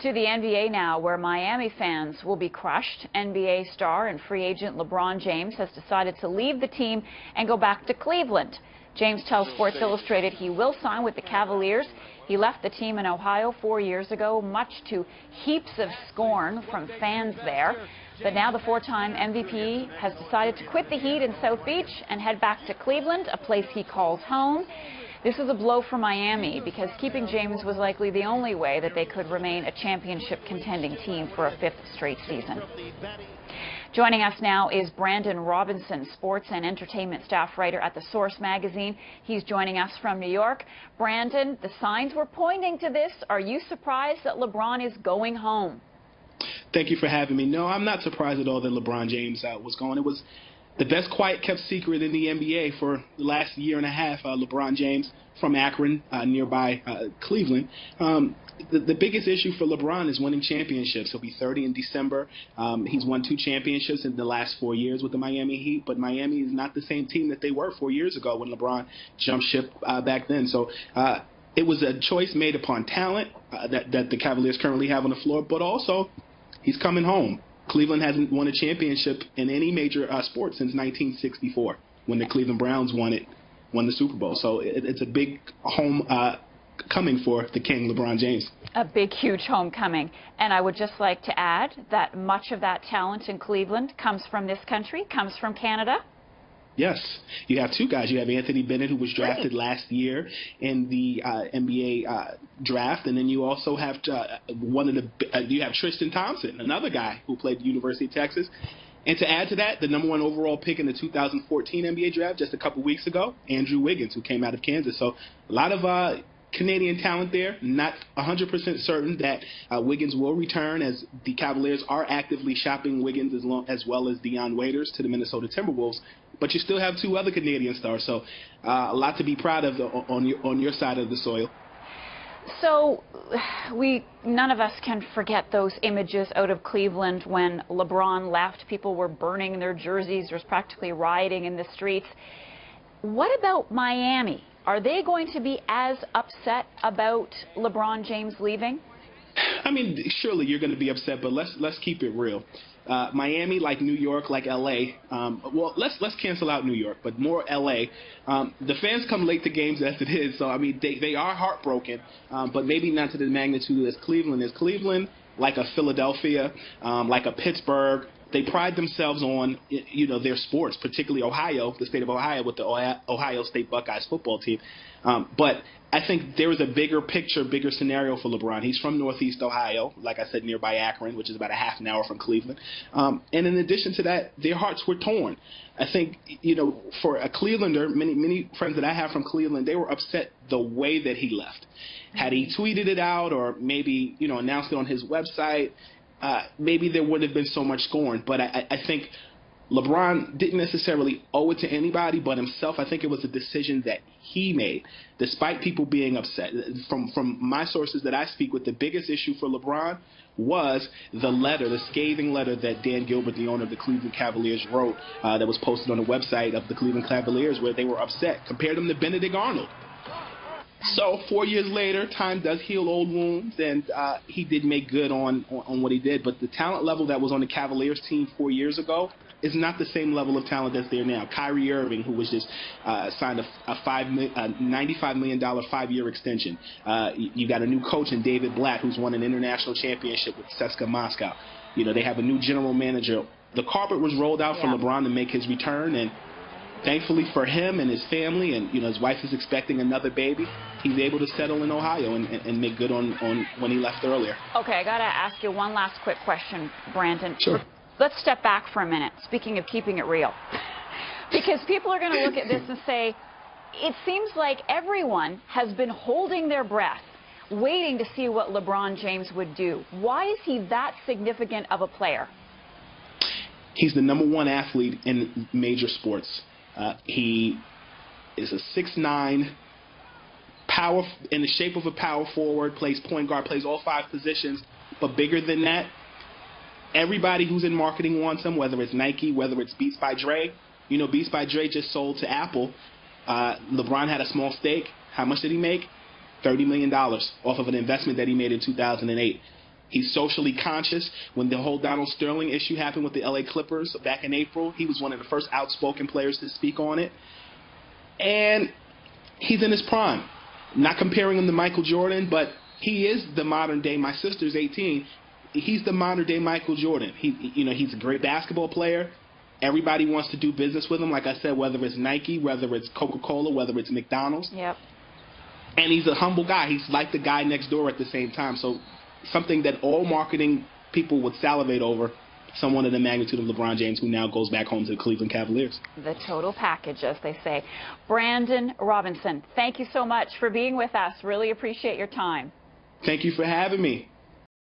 To the NBA now, where Miami fans will be crushed. NBA star and free agent LeBron James has decided to leave the team and go back to Cleveland. James tells Sports Illustrated he will sign with the Cavaliers. He left the team in Ohio 4 years ago, much to heaps of scorn from fans there. But now the four-time MVP has decided to quit the Heat in South Beach and head back to Cleveland, a place he calls home. This is a blow for Miami because keeping James was likely the only way that they could remain a championship-contending team for a fifth straight season. Joining us now is Brandon Robinson, sports and entertainment staff writer at The Source magazine. He's joining us from New York. Brandon, the signs were pointing to this. Are you surprised that LeBron is going home? Thank you for having me. No, I'm not surprised at all that LeBron James was going. It was the best quiet-kept secret in the NBA for the last year and a half. LeBron James from Akron, nearby Cleveland. The biggest issue for LeBron is winning championships. He'll be 30 in December. He's won 2 championships in the last 4 years with the Miami Heat, but Miami is not the same team that they were 4 years ago when LeBron jumped ship back then. So it was a choice made upon talent that the Cavaliers currently have on the floor, but also he's coming home. Cleveland hasn't won a championship in any major sport since 1964 when the Cleveland Browns won the Super Bowl. So it's a big home coming for the King, LeBron James. A big, huge homecoming. And I would just like to add that much of that talent in Cleveland comes from this country, comes from Canada. Yes. You have 2 guys. You have Anthony Bennett, who was drafted last year in the NBA draft, and then you also have you have Tristan Thompson, another guy who played at the University of Texas. And to add to that, the #1 overall pick in the 2014 NBA draft just a couple weeks ago, Andrew Wiggins, who came out of Kansas. So a lot of Canadian talent there. Not 100% certain that Wiggins will return, as the Cavaliers are actively shopping Wiggins as well as Dion Waiters to the Minnesota Timberwolves. But you still have 2 other Canadian stars, so a lot to be proud of on your side of the soil. So none of us can forget those images out of Cleveland when LeBron left. People were burning their jerseys. There was practically rioting in the streets. What about Miami? Are they going to be as upset about LeBron James leaving? I mean, surely you're going to be upset, but let's keep it real. Miami, like New York, like L.A. Well, let's cancel out New York, but more L.A. The fans come late to games as it is, so I mean they are heartbroken, but maybe not to the magnitude as Cleveland is. Cleveland, like a Philadelphia, like a Pittsburgh, they pride themselves on their sports, particularly Ohio, the state of Ohio, with the Ohio State Buckeyes football team. But I think there is a bigger picture, bigger scenario for LeBron. He's from Northeast Ohio, like I said, nearby Akron, which is about a half an hour from Cleveland. And in addition to that, their hearts were torn. I think, for a Clevelander, many friends that I have from Cleveland, they were upset the way that he left. Had he tweeted it out or maybe, announced it on his website, maybe there wouldn't have been so much scorn. But I think LeBron didn't necessarily owe it to anybody but himself. I think it was a decision that he made, despite people being upset. From my sources that I speak with, the biggest issue for LeBron was the scathing letter that Dan Gilbert, the owner of the Cleveland Cavaliers, wrote that was posted on the website of the Cleveland Cavaliers, where they were upset, compared him to Benedict Arnold. So 4 years later, time does heal old wounds, and he did make good on what he did. But the talent level that was on the Cavaliers team 4 years ago is not the same level of talent that's there now. Kyrie Irving, who was just signed a $95 million 5-year extension. You got a new coach in David Blatt, who's won an international championship with CSKA Moscow. They have a new general manager. The carpet was rolled out for LeBron to make his return, and thankfully for him and his family, and his wife is expecting another baby, he's able to settle in Ohio and make good on when he left earlier. Okay, I got to ask you one last quick question, Brandon. Sure. Let's step back for a minute, speaking of keeping it real. Because people are going to look at this and say, it seems like everyone has been holding their breath, waiting to see what LeBron James would do. Why is he that significant of a player? He's the #1 athlete in major sports. He is a 6'9", power in the shape of a power forward, plays point guard, plays all 5 positions. But bigger than that, everybody who's in marketing wants him, whether it's Nike, whether it's Beats by Dre. Beats by Dre just sold to Apple. LeBron had a small stake. How much did he make? $30 million off of an investment that he made in 2008. He's socially conscious. When the whole Donald Sterling issue happened with the LA Clippers back in April, he was one of the first outspoken players to speak on it. And he's in his prime. Not comparing him to Michael Jordan, but he is the modern day. My sister's 18. He's the modern day Michael Jordan. He's a great basketball player. Everybody wants to do business with him. Like I said, whether it's Nike, whether it's Coca-Cola, whether it's McDonald's. Yep. And he's a humble guy. He's like the guy next door at the same time. So something that all marketing people would salivate over, someone of the magnitude of LeBron James, who now goes back home to the Cleveland Cavaliers. The total package, as they say. Brandon Robinson, thank you so much for being with us. Really appreciate your time. Thank you for having me.